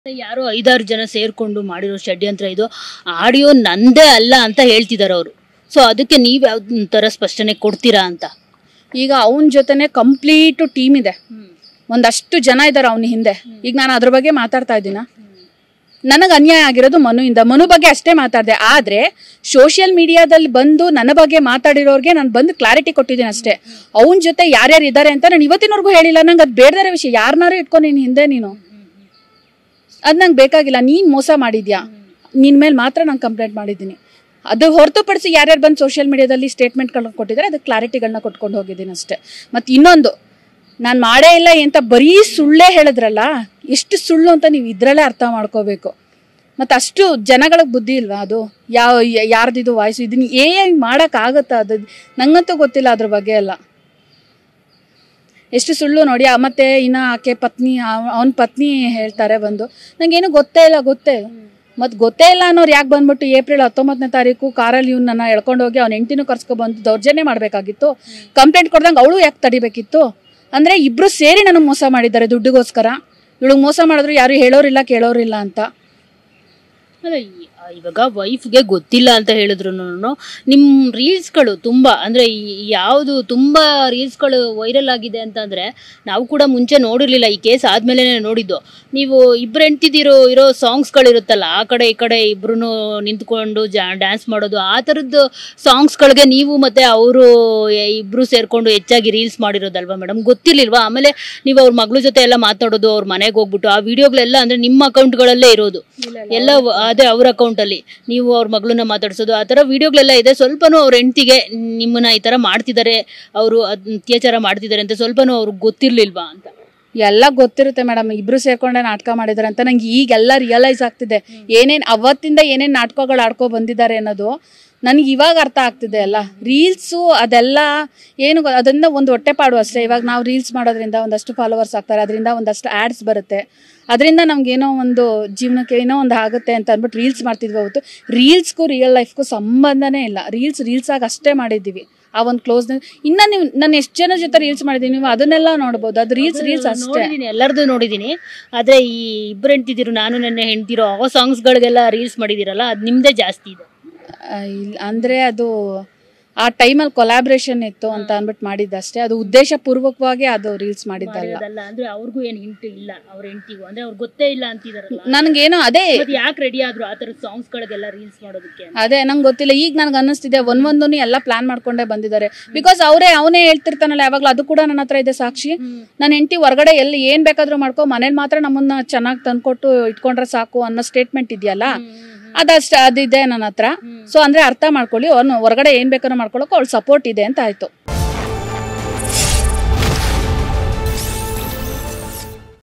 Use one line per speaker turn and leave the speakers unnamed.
ಯಾರೋ 5-6 ಜನ ಸೇರ್ಕೊಂಡು ಮಾಡಿರೋ ಷಡ್ಯಂತ್ರ ಇದು. ಆಡಿಯೋ ನಂದೇ ಅಲ್ಲ ಅಂತ ಹೇಳ್ತಿದ್ದಾರೆ ಅವರು. ಸೊ ಅದಕ್ಕೆ ನೀವ್ ಯಾವ ತರ ಸ್ಪಷ್ಟನೆ ಕೊಡ್ತೀರಾ ಅಂತ?
ಈಗ ಅವನ ಜೊತೆನೆ ಕಂಪ್ಲೀಟ್ ಟೀಮ್ ಇದೆ, ಒಂದಷ್ಟು ಜನ ಇದ್ದಾರೆ ಅವನ ಹಿಂದೆ. ಈಗ ನಾನು ಅದ್ರ ಬಗ್ಗೆ ಮಾತಾಡ್ತಾ ಇದ್ದೀನ. ನನಗೆ ಅನ್ಯಾಯ ಆಗಿರೋದು ಮನು ಬಗ್ಗೆ ಅಷ್ಟೇ ಮಾತಾಡಿದೆ. ಆದ್ರೆ ಸೋಷಿಯಲ್ ಮೀಡಿಯಾದಲ್ಲಿ ಬಂದು ನನ್ನ ಬಗ್ಗೆ ಮಾತಾಡಿರೋರ್ಗೆ ನಾನು ಬಂದು ಕ್ಲಾರಿಟಿ ಕೊಟ್ಟಿದ್ದೀನಿ ಅಷ್ಟೇ. ಅವನ ಜೊತೆ ಯಾರ್ಯಾರು ಇದ್ದಾರೆ ಅಂತ ನಾನು ಇವತ್ತಿನವರೆಗೂ ಹೇಳಿಲ್ಲ. ನಂಗೆ ಅದು ಬೇಡದಾರ ವಿಷಯ. ಯಾರನ್ನಾರು ಇಟ್ಕೊಂಡು ನೀನು ಹಿಂದೆ ನೀನು ಅದು ನಂಗೆ ಬೇಕಾಗಿಲ್ಲ. ನೀನು ಮೋಸ ಮಾಡಿದ್ಯಾ, ನಿನ್ನ ಮೇಲೆ ಮಾತ್ರ ನಾನು ಕಂಪ್ಲೇಂಟ್ ಮಾಡಿದ್ದೀನಿ. ಅದು ಹೊರತುಪಡಿಸಿ ಯಾರ್ಯಾರು ಬಂದು ಸೋಷಿಯಲ್ ಮೀಡಿಯಾದಲ್ಲಿ ಸ್ಟೇಟ್ಮೆಂಟ್ಗಳನ್ನ ಕೊಟ್ಟಿದ್ದಾರೆ, ಅದಕ್ಕೆ ಕ್ಲಾರಿಟಿಗಳನ್ನ ಕೊಟ್ಕೊಂಡು ಹೋಗಿದ್ದೀನಿ ಅಷ್ಟೇ. ಮತ್ತು ಇನ್ನೊಂದು, ನಾನು ಮಾಡೇ ಇಲ್ಲ ಅಂತ ಬರೀ ಸುಳ್ಳೇ ಹೇಳಿದ್ರಲ್ಲ, ಎಷ್ಟು ಸುಳ್ಳು ಅಂತ ನೀವು ಇದರಲ್ಲೇ ಅರ್ಥ ಮಾಡ್ಕೋಬೇಕು. ಮತ್ತು ಅಷ್ಟು ಜನಗಳಿಗೆ ಬುದ್ಧಿ ಇಲ್ವಾ? ಅದು ಯಾರ್ದಿದು ವಾಯ್ಸು ಇದನ್ನ ಏನು ಮಾಡೋಕ್ಕಾಗತ್ತಾ? ಅದು ನಂಗಂತೂ ಗೊತ್ತಿಲ್ಲ ಅದ್ರ ಬಗ್ಗೆ ಎಲ್ಲ. ಎಷ್ಟು ಸುಳ್ಳು ನೋಡಿ. ಮತ್ತೆ ಇನ್ನು ಆಕೆ ಪತ್ನಿ, ಅವನ ಪತ್ನಿ ಹೇಳ್ತಾರೆ ಬಂದು, ನಂಗೇನು ಗೊತ್ತೇ ಇಲ್ಲ. ಮತ್ತು ಗೊತ್ತೇ ಇಲ್ಲ ಅನ್ನೋರು ಯಾಕೆ ಬಂದ್ಬಿಟ್ಟು ಏಪ್ರಿಲ್ 19ನೇ ತಾರೀಕು ಕಾರಲ್ಲಿ ಇವನ್ನ ಎಳ್ಕೊಂಡು ಹೋಗಿ ಅವ್ನ ಹೆಂಡತಿನೂ ಕರ್ಸ್ಕೊಬಂದು ದೌರ್ಜನ್ಯ ಮಾಡಬೇಕಾಗಿತ್ತು? ಕಂಪ್ಲೇಂಟ್ ಕೊಡ್ದಂಗೆ ಅವಳು ಯಾಕೆ ತಡಿಬೇಕಿತ್ತು? ಅಂದರೆ ಇಬ್ಬರು ಸೇರಿ ನನಗೆ ಮೋಸ ಮಾಡಿದ್ದಾರೆ ದುಡ್ಡಿಗೋಸ್ಕರ. ಇವಳಿಗೆ ಮೋಸ ಮಾಡಿದ್ರು ಯಾರು ಹೇಳೋರಿಲ್ಲ ಕೇಳೋರಿಲ್ಲ ಅಂತ.
ಅಲ್ಲ, ಇವಾಗ ವೈಫ್ಗೆ ಗೊತ್ತಿಲ್ಲ ಅಂತ ಹೇಳಿದ್ರು ನಿಮ್ಮ ರೀಲ್ಸ್ಗಳು ತುಂಬ ಅಂದರೆ ಯಾವುದು ತುಂಬ ರೀಲ್ಸ್ಗಳು ವೈರಲ್ ಆಗಿದೆ ಅಂತಂದರೆ ನಾವು ಕೂಡ ಮುಂಚೆ ನೋಡಿರಲಿಲ್ಲ. ಈ ಕೇಸ್ ಆದಮೇಲೆ ನೋಡಿದ್ದು. ನೀವು ಇಬ್ಬರು ಇರೋ ಸಾಂಗ್ಸ್ಗಳಿರುತ್ತಲ್ಲ, ಆ ಕಡೆ ಈ ಕಡೆ ಇಬ್ಬರು ನಿಂತ್ಕೊಂಡು ಡ್ಯಾನ್ಸ್ ಮಾಡೋದು, ಆ ಥರದ್ದು ಸಾಂಗ್ಸ್ಗಳಿಗೆ ನೀವು ಮತ್ತು ಅವರು ಇಬ್ಬರು ಸೇರಿಕೊಂಡು ಹೆಚ್ಚಾಗಿ ರೀಲ್ಸ್ ಮಾಡಿರೋದಲ್ವಾ ಮೇಡಮ್? ಗೊತ್ತಿರ್ಲಿಲ್ವಾ? ಆಮೇಲೆ ನೀವು ಅವ್ರ ಮಗಳ ಜೊತೆ ಎಲ್ಲ ಮಾತಾಡೋದು, ಅವ್ರ ಮನೆಗೆ ಹೋಗ್ಬಿಟ್ಟು ಆ ವಿಡಿಯೋಗಳೆಲ್ಲ ಅಂದರೆ ನಿಮ್ಮ ಅಕೌಂಟ್ಗಳಲ್ಲೇ ಇರೋದು ಎಲ್ಲ, ಅದೇ ಅವ್ರ ಅಕೌಂಟಲ್ಲಿ ನೀವು ಅವ್ರ ಮಗಳನ್ನ ಮಾತಾಡ್ಸೋದು, ಆ ಥರ ವಿಡಿಯೋಗಳೆಲ್ಲ ಇದೆ. ಸ್ವಲ್ಪನೂ ಅವ್ರ ಹೆಂಡತಿಗೆ ನಿಮ್ಮನ್ನ ಈ ಥರ ಮಾಡ್ತಿದ್ದಾರೆ, ಅವರು ಅತ್ಯಾಚಾರ ಮಾಡ್ತಿದ್ದಾರೆ ಅಂತ ಸ್ವಲ್ಪನೂ ಅವ್ರಿಗೆ ಗೊತ್ತಿರ್ಲಿಲ್ವಾ ಅಂತ?
ಎಲ್ಲ ಗೊತ್ತಿರುತ್ತೆ ಮೇಡಮ್. ಇಬ್ರು ಸೇರ್ಕೊಂಡೆ ನಾಟಕ ಮಾಡಿದಾರೆ ಅಂತ ನಂಗೆ ಈಗೆಲ್ಲ ರಿಯಲೈಸ್ ಆಗ್ತಿದೆ. ಅವತ್ತಿಂದ ಏನೇನು ನಾಟಕಗಳು ಆಡ್ಕೊ ಬಂದಿದ್ದಾರೆ ಅನ್ನೋದು ನನಗೆ ಇವಾಗ ಅರ್ಥ ಆಗ್ತಿದೆ. ಅಲ್ಲ ರೀಲ್ಸು ಅದೆಲ್ಲ ಏನು, ಅದರಿಂದ ಒಂದು ಹೊಟ್ಟೆಪಾಡು ಅಷ್ಟೇ. ಇವಾಗ ನಾವು ರೀಲ್ಸ್ ಮಾಡೋದ್ರಿಂದ ಒಂದಷ್ಟು ಫಾಲೋವರ್ಸ್ ಆಗ್ತಾರೆ, ಅದರಿಂದ ಒಂದಷ್ಟು ಆ್ಯಡ್ಸ್ ಬರುತ್ತೆ, ಅದರಿಂದ ನಮ್ಗೇನೋ ಒಂದು ಜೀವನಕ್ಕೆ ಏನೋ ಒಂದು ಆಗುತ್ತೆ ಅಂತ ಅಂದ್ಬಿಟ್ಟು ರೀಲ್ಸ್ ಮಾಡ್ತಿದ್ವಿ. ಹೊತ್ತು ರೀಲ್ಸ್ಗೂ ರಿಯಲ್ ಲೈಫ್ಗೂ ಸಂಬಂಧನೇ ಇಲ್ಲ. ರೀಲ್ಸಾಗಿ ಅಷ್ಟೇ ಮಾಡಿದ್ದೀವಿ. ಆ ಒಂದು ಕ್ಲೋಸ್ನೆಸ್. ಇನ್ನು ನೀವು ನಾನು ಎಷ್ಟು ಜನ ಜೊತೆ ರೀಲ್ಸ್ ಮಾಡಿದ್ದೀನಿ, ನೀವು ಅದನ್ನೆಲ್ಲ ನೋಡ್ಬೋದು. ಅದು ರೀಲ್ಸ್ ಅಷ್ಟೇ.
ಎಲ್ಲರದು ನೋಡಿದ್ದೀನಿ. ಆದರೆ ಈ ಇಬ್ಬರು ಹೆಂಡ್ತಿದ್ದೀರು, ನಾನು ನನ್ನ ಹೆಂಡ್ತಿರೋ ಆ ಸಾಂಗ್ಸ್ಗಳಿಗೆಲ್ಲ ರೀಲ್ಸ್ ಮಾಡಿದ್ದೀರಲ್ಲ, ಅದು ನಿಮ್ಮದೇ ಜಾಸ್ತಿ ಇದೆ.
ಅಂದರೆ ಅದು ಆ ಟೈಮಲ್ಲಿ ಕೊಲಾಬ್ರೇಷನ್ ಇತ್ತು ಅಂತ ಅಂದ್ಬಿಟ್ಟು ಮಾಡಿದ್ದಷ್ಟೇ. ಅದು ಉದ್ದೇಶ ಪೂರ್ವಕವಾಗಿ ಅದು ರೀಲ್ಸ್ ಮಾಡಿದ್ದಲ್ಲ.
ಅಂದ್ರೆ ಅವ್ರಿಗೂ ಏನು ಹಿಂಟ್ ಇಲ್ಲ, ಅವ್ರ ಹೆಂಡತಿಗೂ ಅಂದ್ರೆ ಅವ್ರಿಗೆ ಗೊತ್ತೇ ಇಲ್ಲ ಅಂತಿದಾರಲ್ಲ.
ನನಗೇನೋ ಅದೇ
ಯಾಕೆ ರೆಡಿ ಆದ್ರು ಆ ಥರದ ಸಾಂಗ್ಸ್ಗಳಿಗೆಲ್ಲ ರೀಲ್ಸ್ ಮಾಡೋದಕ್ಕೆ?
ಅದೇ ನಂಗೆ ಗೊತ್ತಿಲ್ಲ. ಈಗ ನನಗೆ ಅನ್ನಿಸ್ತಿದೆ ಒಂದೊಂದನ್ನು ಎಲ್ಲ ಪ್ಲಾನ್ ಮಾಡ್ಕೊಂಡೇ ಬಂದಿದ್ದಾರೆ. ಬಿಕಾಸ್ ಅವನೇ ಹೇಳ್ತಿರ್ತಾನಲ್ಲ ಯಾವಾಗಲೂ, ಅದು ಕೂಡ ನನ್ನ ಹತ್ರ ಇದೆ ಸಾಕ್ಷಿ. ನನ್ನ ಹೆಂಡತಿ ಹೊರಗಡೆ ಎಲ್ಲಿ ಏನು ಬೇಕಾದ್ರೂ ಮಾಡ್ಕೊ, ಮನೇಲಿ ಮಾತ್ರ ನಮ್ಮನ್ನ ಚೆನ್ನಾಗಿ ತಂದ್ಕೊಟ್ಟು ಇಟ್ಕೊಂಡ್ರೆ ಸಾಕು ಅನ್ನೋ ಸ್ಟೇಟ್ಮೆಂಟ್ ಇದೆಯಲ್ಲ, ಅದಿದೆ ನನ್ನ ಹತ್ರ. ಸೊ ಅಂದ್ರೆ ಅರ್ಥ ಮಾಡ್ಕೊಳ್ಳಿ, ಹೊರಗಡೆ ಏನ್ ಬೇಕಾದ್ರೂ ಮಾಡ್ಕೊಳ್ಳೋಕೆ ಅವಳು ಸಪೋರ್ಟ್ ಇದೆ ಅಂತ ಆಯ್ತು.